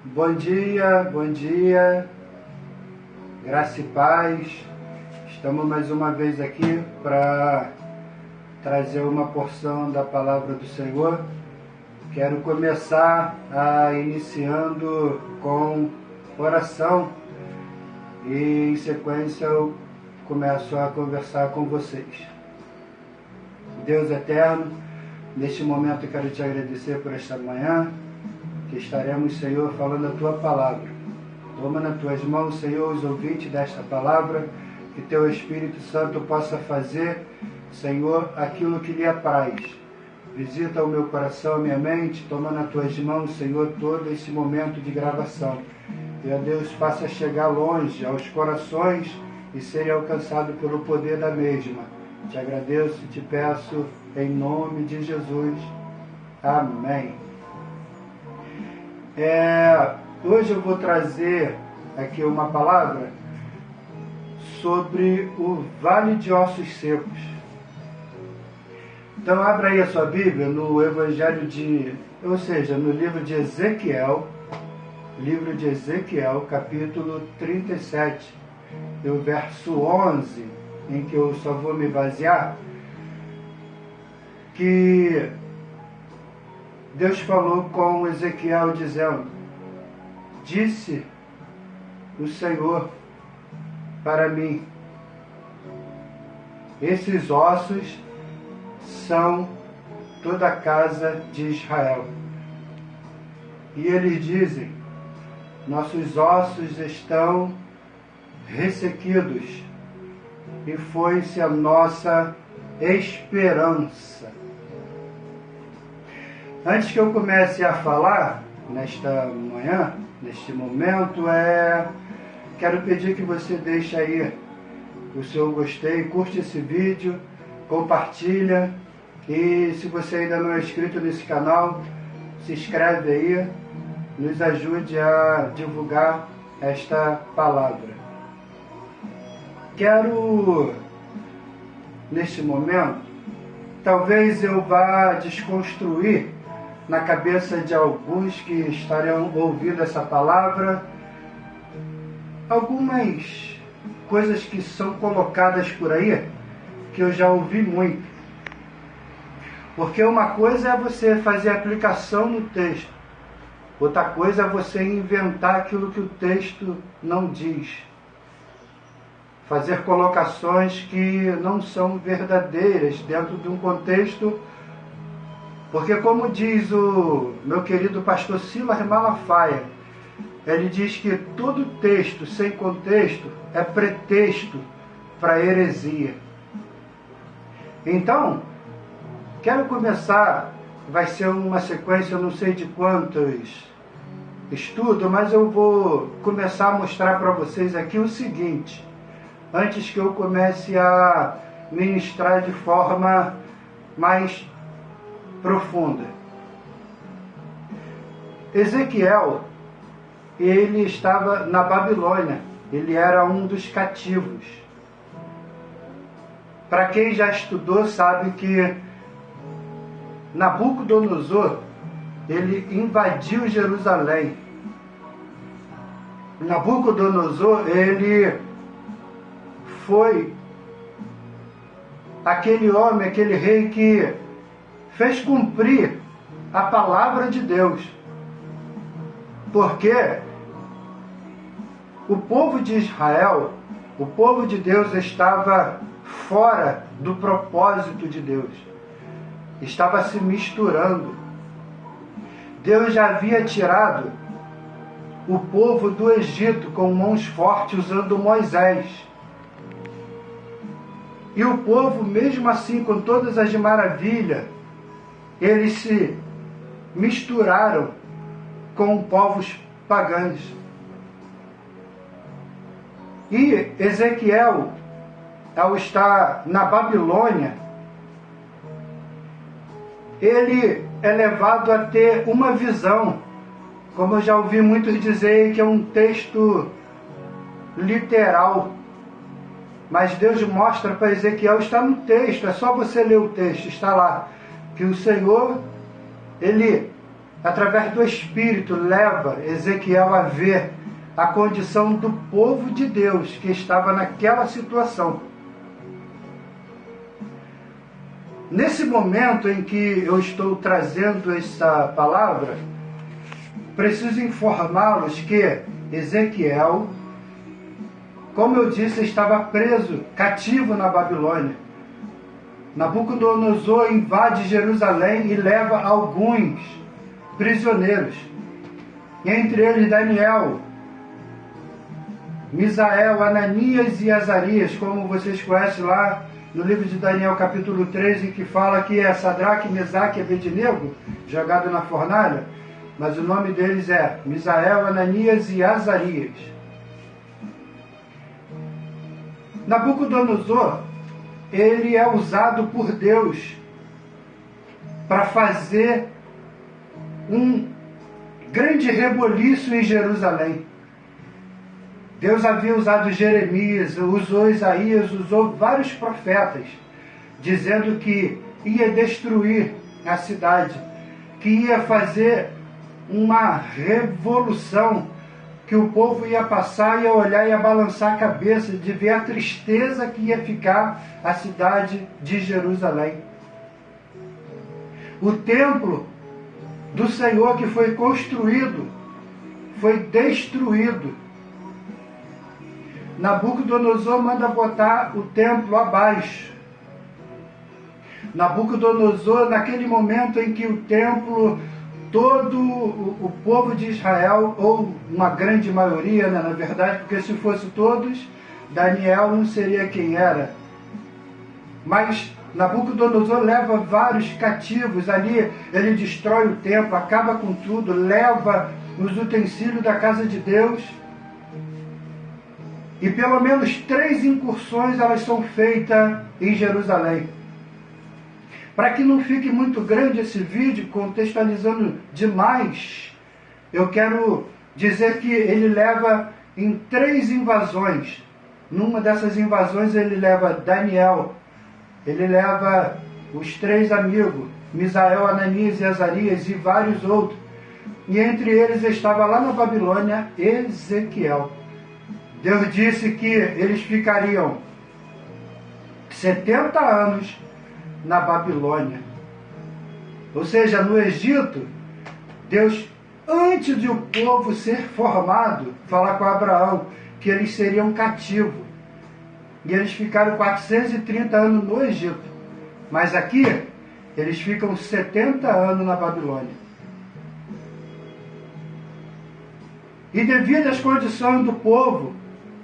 Bom dia, graça e paz. Estamos mais uma vez aqui para trazer uma porção da palavra do Senhor. Quero começar iniciando com oração e em sequência eu começo a conversar com vocês. Deus eterno, neste momento eu quero te agradecer por esta manhã, que estaremos, Senhor, falando a Tua palavra. Toma nas Tuas mãos, Senhor, os ouvintes desta palavra, que Teu Espírito Santo possa fazer, Senhor, aquilo que lhe apraz. Visita o meu coração, a minha mente, toma nas Tuas mãos, Senhor, todo esse momento de gravação. E, ó Deus, faça chegar longe aos corações e serem alcançados pelo poder da mesma. Te agradeço e te peço em nome de Jesus. Amém. Hoje eu vou trazer aqui uma palavra sobre o Vale de Ossos Secos. Então abra aí a sua Bíblia no no livro de Ezequiel, capítulo 37, e o verso 11, em que eu só vou me basear, que Deus falou com Ezequiel dizendo: disse o Senhor para mim, esses ossos são toda a casa de Israel. E eles dizem: nossos ossos estão ressequidos e foi-se a nossa esperança. Antes que eu comece a falar nesta manhã, neste momento, quero pedir que você deixe aí o seu gostei, curte esse vídeo, compartilha, e se você ainda não é inscrito nesse canal, se inscreve aí, nos ajude a divulgar esta palavra. Quero, neste momento, talvez eu vá desconstruir na cabeça de alguns que estarão ouvindo essa palavra algumas coisas que são colocadas por aí, que eu já ouvi muito. Porque uma coisa é você fazer aplicação no texto, outra coisa é você inventar aquilo que o texto não diz, fazer colocações que não são verdadeiras dentro de um contexto. Porque, como diz o meu querido pastor Silas Malafaia, ele diz que todo texto sem contexto é pretexto para heresia. Então, quero começar, vai ser uma sequência, eu não sei de quantos estudos, mas eu vou começar a mostrar para vocês aqui o seguinte, antes que eu comece a ministrar de forma mais profunda. Ezequiel, ele estava na Babilônia, ele era um dos cativos. Para quem já estudou sabe que Nabucodonosor, ele invadiu Jerusalém. Nabucodonosor, ele foi aquele homem, aquele rei que fez cumprir a palavra de Deus. Porque o povo de Israel, o povo de Deus, estava fora do propósito de Deus. Estava se misturando. Deus já havia tirado o povo do Egito com mãos fortes, usando Moisés. E o povo, mesmo assim, com todas as maravilhas, eles se misturaram com povos pagãos. E Ezequiel, ao estar na Babilônia, ele é levado a ter uma visão, como eu já ouvi muitos dizer que é um texto literal. Mas Deus mostra para Ezequiel, está no texto, é só você ler o texto, está lá, que o Senhor, ele através do Espírito, leva Ezequiel a ver a condição do povo de Deus que estava naquela situação. Nesse momento em que eu estou trazendo essa palavra, preciso informá-los que Ezequiel, como eu disse, estava preso, cativo na Babilônia. Nabucodonosor invade Jerusalém e leva alguns prisioneiros, entre eles Daniel, Misael, Ananias e Azarias, como vocês conhecem lá no livro de Daniel capítulo 3, em que fala que é Sadraque, Mesaque e Abednego, jogado na fornalha, mas o nome deles é Misael, Ananias e Azarias. Nabucodonosor, ele é usado por Deus para fazer um grande reboliço em Jerusalém. Deus havia usado Jeremias, usou Isaías, usou vários profetas, dizendo que ia destruir a cidade, que ia fazer uma revolução, que o povo ia passar, ia olhar, ia balançar a cabeça, de ver a tristeza que ia ficar a cidade de Jerusalém. O templo do Senhor que foi construído, foi destruído. Nabucodonosor manda botar o templo abaixo. Nabucodonosor, naquele momento em que o templo, todo o povo de Israel, ou uma grande maioria, né, na verdade, porque se fosse todos, Daniel não seria quem era. Mas Nabucodonosor leva vários cativos ali, ele destrói o templo, acaba com tudo, leva os utensílios da casa de Deus. E pelo menos 3 incursões elas são feitas em Jerusalém. Para que não fique muito grande esse vídeo, contextualizando demais, eu quero dizer que ele leva em 3 invasões. Numa dessas invasões ele leva Daniel, ele leva os 3 amigos, Misael, Ananias e Azarias e vários outros. E entre eles estava lá na Babilônia Ezequiel. Deus disse que eles ficariam 70 anos na Babilônia. Ou seja, no Egito, Deus, antes de o povo ser formado, falar com Abraão que eles seriam cativos. E eles ficaram 430 anos no Egito. Mas aqui, eles ficam 70 anos na Babilônia. E devido às condições do povo,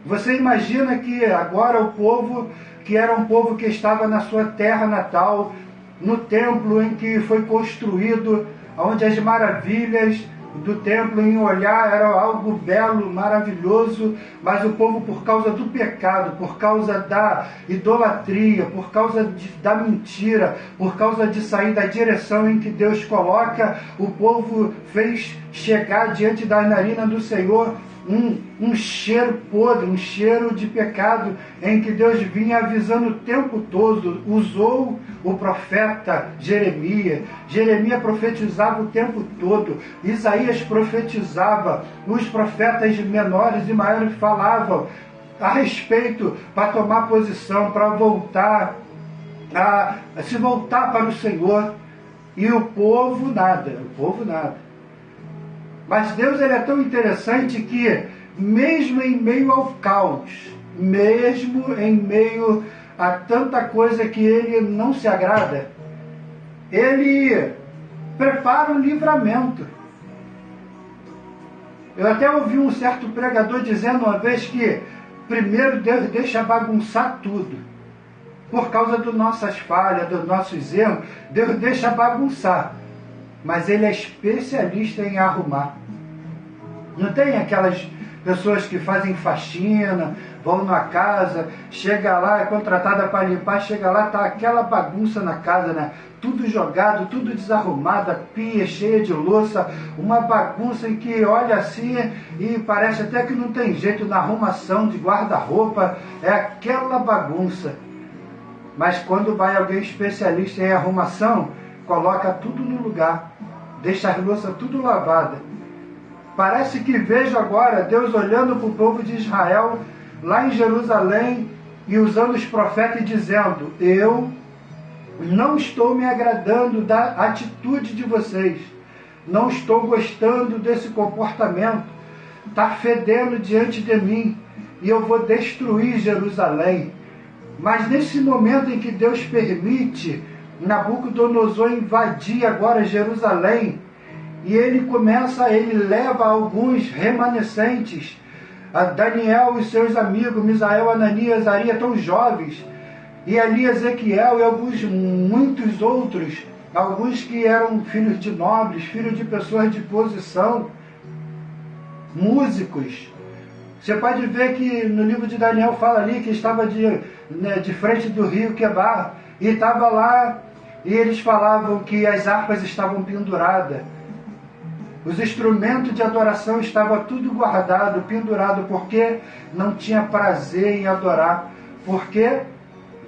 você imagina que agora o povo, que era um povo que estava na sua terra natal, no templo em que foi construído, onde as maravilhas do templo em olhar era algo belo, maravilhoso, mas o povo, por causa do pecado, por causa da idolatria, por causa da mentira, por causa de sair da direção em que Deus coloca, o povo fez chegar diante das narinas do Senhor um cheiro podre, um cheiro de pecado, em que Deus vinha avisando o tempo todo. Usou o profeta Jeremias. Jeremias profetizava o tempo todo. Isaías profetizava. Os profetas menores e maiores falavam a respeito, para tomar posição, para voltar, a se voltar para o Senhor. E o povo nada, Mas Deus, ele é tão interessante que, mesmo em meio ao caos, mesmo em meio a tanta coisa que ele não se agrada, ele prepara um livramento. Eu até ouvi um certo pregador dizendo uma vez que primeiro Deus deixa bagunçar tudo. Por causa das nossas falhas, dos nossos erros, Deus deixa bagunçar. Mas ele é especialista em arrumar. Não tem aquelas pessoas que fazem faxina, vão na casa, chega lá, é contratada para limpar, chega lá, tá aquela bagunça na casa, né? Tudo jogado, tudo desarrumado, a pia cheia de louça, uma bagunça em que olha assim e parece até que não tem jeito na arrumação de guarda-roupa, é aquela bagunça. Mas quando vai alguém especialista em arrumação, coloca tudo no lugar. deixa as louças tudo lavada. Parece que vejo agora Deus olhando para o povo de Israel, lá em Jerusalém, e usando os profetas e dizendo: eu não estou me agradando da atitude de vocês, não estou gostando desse comportamento, está fedendo diante de mim, e eu vou destruir Jerusalém. Mas nesse momento em que Deus permite Nabucodonosor invadir agora Jerusalém, e ele leva alguns remanescentes, a Daniel e seus amigos, Misael, Ananias, Azarias, tão jovens, e ali Ezequiel e muitos outros, alguns que eram filhos de nobres, filhos de pessoas de posição, músicos. Você pode ver que no livro de Daniel fala ali que estava de frente do rio Quebar, e estava lá, e eles falavam que as harpas estavam penduradas, os instrumentos de adoração estavam tudo guardado, pendurado, porque não tinha prazer em adorar, porque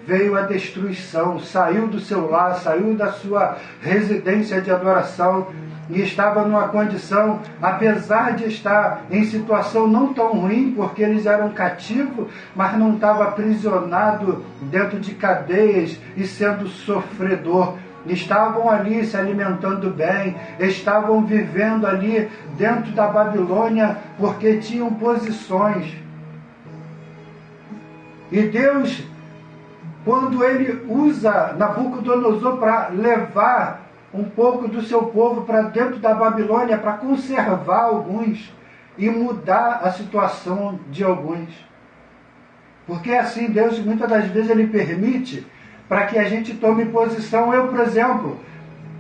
veio a destruição, saiu do seu lar, saiu da sua residência de adoração, e estava numa condição, apesar de estar em situação não tão ruim, porque eles eram cativos, mas não estava aprisionado dentro de cadeias e sendo sofredor. Estavam ali se alimentando bem, estavam vivendo ali dentro da Babilônia, porque tinham posições. E Deus, quando ele usa Nabucodonosor para levar um pouco do seu povo para dentro da Babilônia, para conservar alguns e mudar a situação de alguns. Porque assim Deus muitas das vezes ele permite para que a gente tome posição. Eu, por exemplo,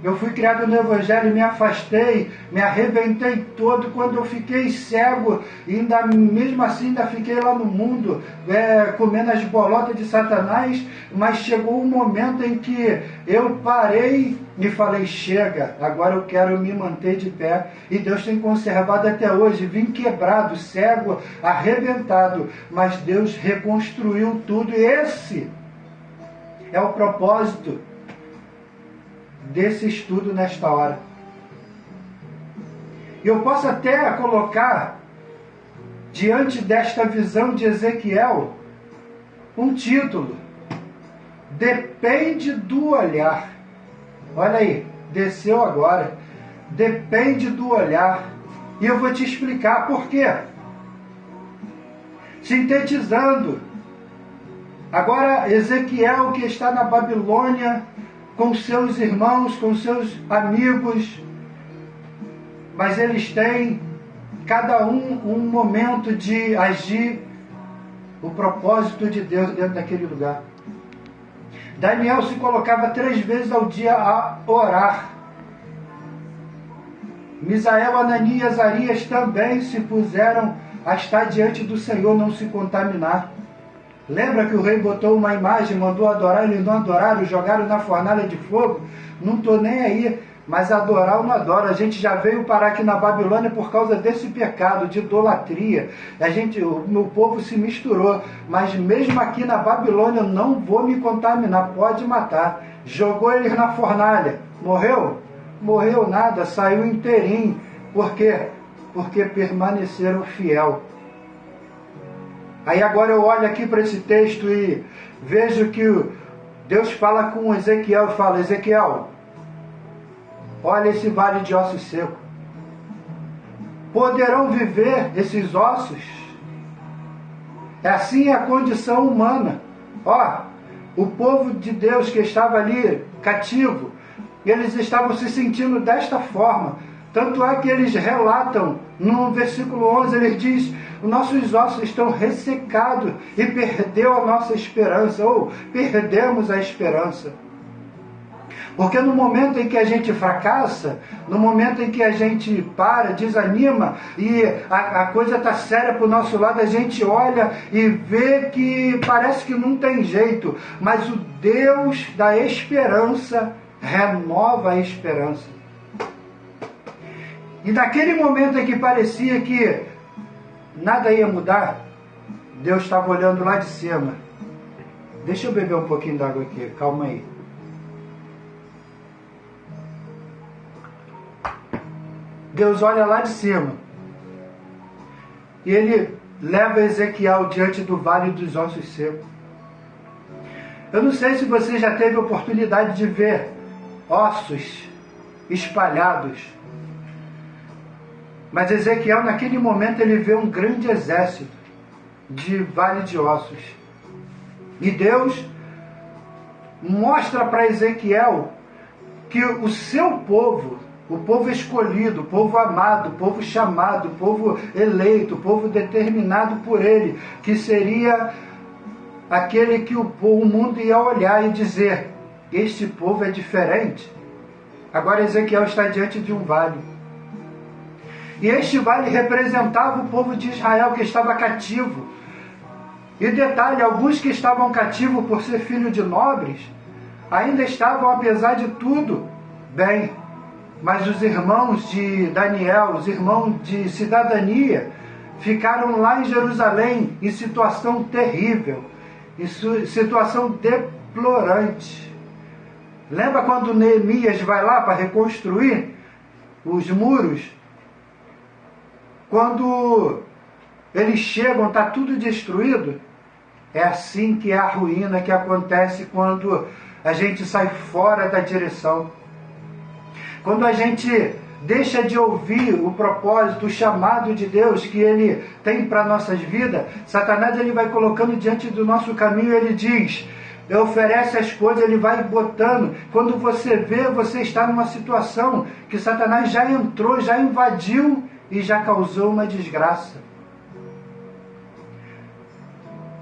eu fui criado no Evangelho e me afastei, me arrebentei todo quando eu fiquei cego, e ainda, mesmo assim ainda fiquei lá no mundo, comendo as bolotas de Satanás, mas chegou um momento em que eu parei e falei: chega, agora eu quero me manter de pé, e Deus tem conservado até hoje. Vim quebrado, cego, arrebentado, mas Deus reconstruiu tudo, e esse é o propósito desse estudo nesta hora. Eu posso até colocar diante desta visão de Ezequiel um título: depende do olhar. Olha aí, desceu agora. Depende do olhar. E eu vou te explicar por quê. Sintetizando, agora Ezequiel, que está na Babilônia com seus irmãos, com seus amigos, mas eles têm cada um momento de agir o propósito de Deus dentro daquele lugar. Daniel se colocava 3 vezes ao dia a orar. Misael, Ananias e Azarias também se puseram a estar diante do Senhor, não se contaminar. Lembra que o rei botou uma imagem, mandou adorar, eles não adoraram, jogaram na fornalha de fogo? Não estou nem aí, mas adorar eu não adoro. A gente já veio parar aqui na Babilônia por causa desse pecado de idolatria. O meu povo se misturou, mas mesmo aqui na Babilônia eu não vou me contaminar, pode matar. Jogou eles na fornalha, morreu? Morreu nada, saiu inteirinho. Por quê? Porque permaneceram fiel. Aí agora eu olho aqui para esse texto e vejo que Deus fala com Ezequiel e fala: Ezequiel, olha esse vale de ossos secos. Poderão viver esses ossos? Assim é a condição humana. O povo de Deus que estava ali cativo, eles estavam se sentindo desta forma. Tanto é que eles relatam, no versículo 11, ele diz: os nossos ossos estão ressecados e perdeu a nossa esperança, ou perdemos a esperança. Porque no momento em que a gente fracassa, no momento em que a gente para, desanima, e a coisa está séria para o nosso lado, a gente olha e vê que parece que não tem jeito, mas o Deus da esperança renova a esperança. E naquele momento em que parecia que nada ia mudar, Deus estava olhando lá de cima. Deixa eu beber um pouquinho d'água aqui, calma aí. Deus olha lá de cima e ele leva Ezequiel diante do vale dos ossos secos. Eu não sei se você já teve a oportunidade de ver ossos espalhados, mas Ezequiel naquele momento ele vê um grande exército de vale de ossos. E Deus mostra para Ezequiel que o seu povo, o povo escolhido, o povo amado, o povo chamado, o povo eleito, o povo determinado por ele, que seria aquele que o mundo ia olhar e dizer: este povo é diferente. Agora Ezequiel está diante de um vale. E este vale representava o povo de Israel que estava cativo. E detalhe, alguns que estavam cativos por ser filho de nobres, ainda estavam, apesar de tudo, bem. Mas os irmãos de Daniel, os irmãos de cidadania, ficaram lá em Jerusalém em situação terrível, em situação deplorante. Lembra quando Neemias vai lá para reconstruir os muros? Quando eles chegam, está tudo destruído. É assim que é a ruína que acontece quando a gente sai fora da direção. Quando a gente deixa de ouvir o propósito, o chamado de Deus que Ele tem para nossas vidas, Satanás ele vai colocando diante do nosso caminho, ele diz, oferece as coisas, ele vai botando. Quando você vê, você está numa situação que Satanás já entrou, já invadiu e já causou uma desgraça.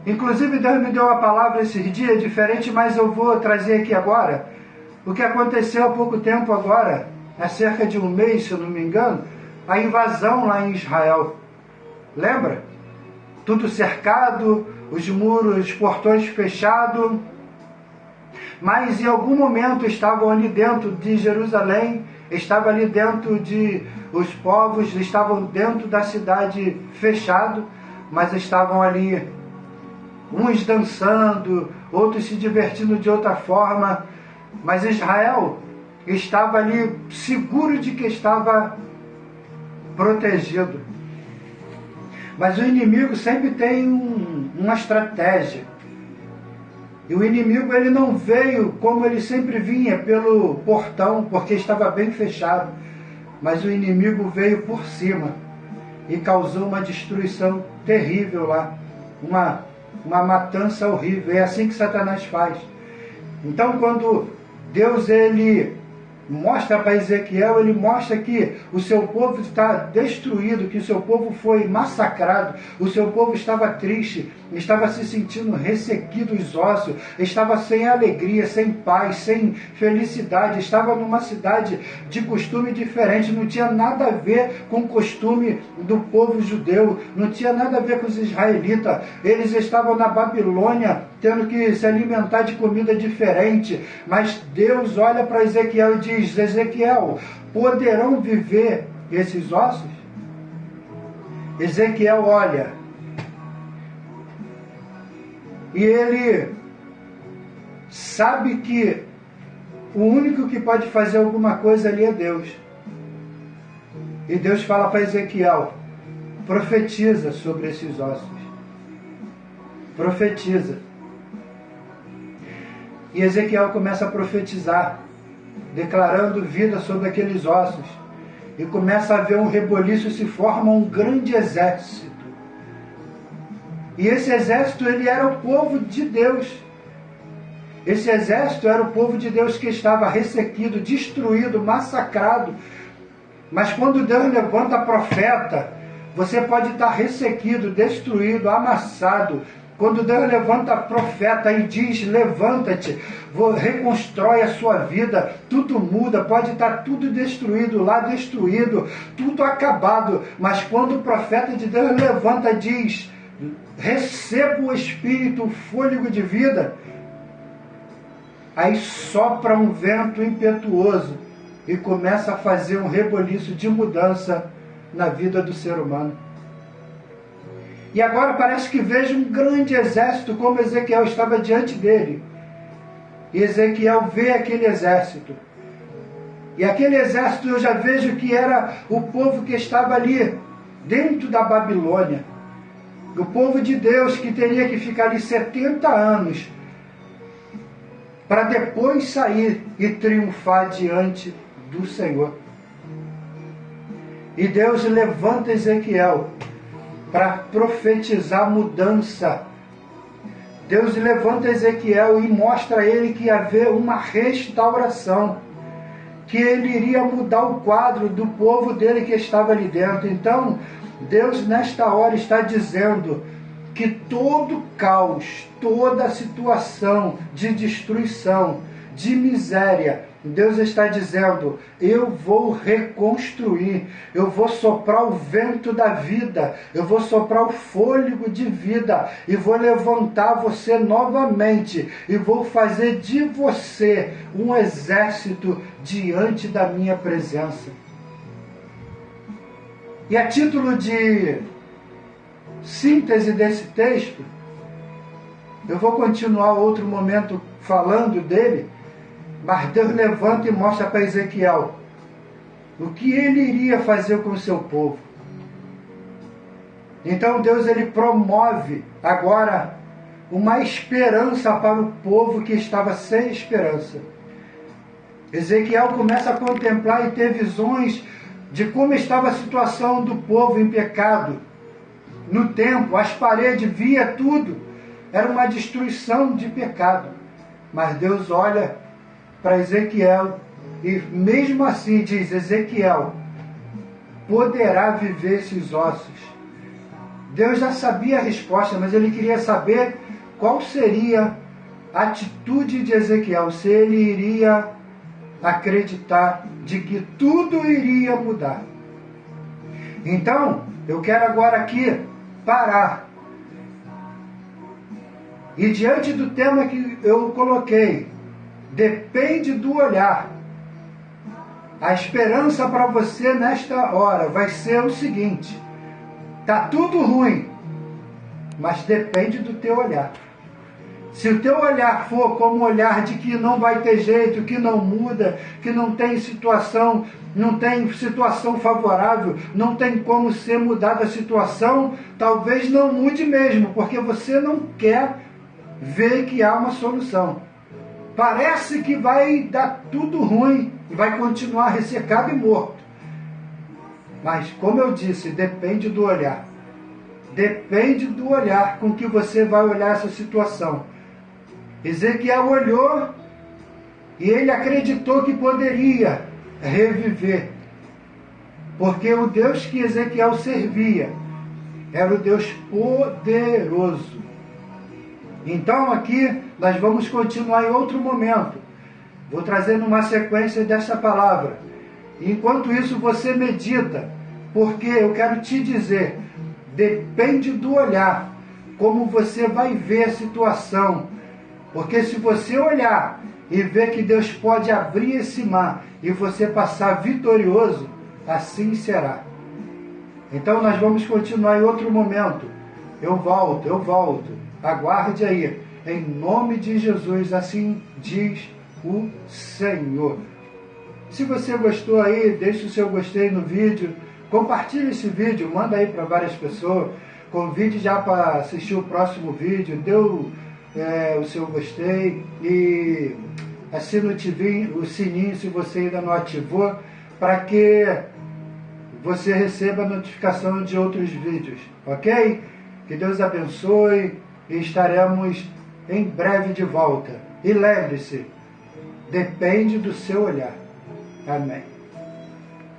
Inclusive Deus me deu uma palavra esses dias diferente, mas eu vou trazer aqui agora. O que aconteceu há pouco tempo agora, há cerca de um mês, se eu não me engano, a invasão lá em Israel. Lembra? Tudo cercado, os muros, os portões fechados. Mas em algum momento estavam ali dentro de Jerusalém, estavam ali dentro de... Os povos estavam dentro da cidade fechado, mas estavam ali, uns dançando, outros se divertindo de outra forma. Mas Israel estava ali seguro de que estava protegido. Mas o inimigo sempre tem uma estratégia. E o inimigo ele não veio como ele sempre vinha, pelo portão, porque estava bem fechado. Mas o inimigo veio por cima e causou uma destruição terrível lá. Uma matança horrível. É assim que Satanás faz. Então quando Deus ele mostra para Ezequiel, ele mostra que o seu povo está destruído, que o seu povo foi massacrado, o seu povo estava triste, estava se sentindo ressequido os ossos, estava sem alegria, sem paz, sem felicidade, estava numa cidade de costume diferente, não tinha nada a ver com o costume do povo judeu, não tinha nada a ver com os israelitas, eles estavam na Babilônia, tendo que se alimentar de comida diferente, mas Deus olha para Ezequiel e diz, Ezequiel, poderão viver esses ossos? Ezequiel olha, e ele sabe que o único que pode fazer alguma coisa ali é Deus. E Deus fala para Ezequiel, profetiza sobre esses ossos. Profetiza. E Ezequiel começa a profetizar, declarando vida sobre aqueles ossos. E começa a ver um reboliço, se forma um grande exército. E esse exército, ele era o povo de Deus. Esse exército era o povo de Deus que estava ressequido, destruído, massacrado. Mas quando Deus levanta profeta, você pode estar ressequido, destruído, amassado. Quando Deus levanta profeta e diz, levanta-te, reconstrói a sua vida, tudo muda, pode estar tudo destruído, lá destruído, tudo acabado. Mas quando o profeta de Deus levanta e diz, receba o Espírito, o fôlego de vida, aí sopra um vento impetuoso e começa a fazer um reboliço de mudança na vida do ser humano. E agora parece que vejo um grande exército, como Ezequiel estava diante dele. E Ezequiel vê aquele exército. E aquele exército eu já vejo que era o povo que estava ali, dentro da Babilônia. O povo de Deus que teria que ficar ali 70 anos para depois sair e triunfar diante do Senhor. E Deus levanta Ezequiel para profetizar mudança. Deus levanta Ezequiel e mostra a ele que ia haver uma restauração, que ele iria mudar o quadro do povo dele que estava ali dentro. Então, Deus nesta hora está dizendo que todo caos, toda situação de destruição, de miséria, Deus está dizendo, eu vou reconstruir, eu vou soprar o vento da vida, eu vou soprar o fôlego de vida e vou levantar você novamente e vou fazer de você um exército diante da minha presença. E a título de síntese desse texto, eu vou continuar outro momento falando dele, mas Deus levanta e mostra para Ezequiel o que ele iria fazer com o seu povo. Então Deus ele promove agora uma esperança para o povo que estava sem esperança. Ezequiel começa a contemplar e ter visões de como estava a situação do povo em pecado. No templo, as paredes, via tudo. Era uma destruição de pecado. Mas Deus olha para Ezequiel e mesmo assim diz, Ezequiel, poderá viver esses ossos? Deus já sabia a resposta, mas ele queria saber qual seria a atitude de Ezequiel, se ele iria acreditar de que tudo iria mudar. Então, eu quero agora aqui parar. E diante do tema que eu coloquei, depende do olhar. A esperança para você nesta hora vai ser o seguinte: está tudo ruim, mas depende do teu olhar. Se o teu olhar for como o olhar de que não vai ter jeito, que não muda, que não tem situação favorável, não tem como ser mudada a situação, talvez não mude mesmo, porque você não quer ver que há uma solução. Parece que vai dar tudo ruim e vai continuar ressecado e morto. Mas, como eu disse, depende do olhar. Depende do olhar com que você vai olhar essa situação. Ezequiel olhou e ele acreditou que poderia reviver. Porque o Deus que Ezequiel servia era o Deus poderoso. Então aqui nós vamos continuar em outro momento. Vou trazendo uma sequência dessa palavra. Enquanto isso você medita, porque eu quero te dizer, depende do olhar, como você vai ver a situação. Porque se você olhar e ver que Deus pode abrir esse mar e você passar vitorioso, assim será. Então nós vamos continuar em outro momento. Eu volto. Aguarde aí. Em nome de Jesus, assim diz o Senhor. Se você gostou aí, deixe o seu gostei no vídeo. Compartilhe esse vídeo, manda aí para várias pessoas. Convide já para assistir o próximo vídeo. Deu o seu gostei e assina o sininho se você ainda não ativou, para que você receba a notificação de outros vídeos, ok? Que Deus abençoe e estaremos em breve de volta. E lembre-se, depende do seu olhar. Amém.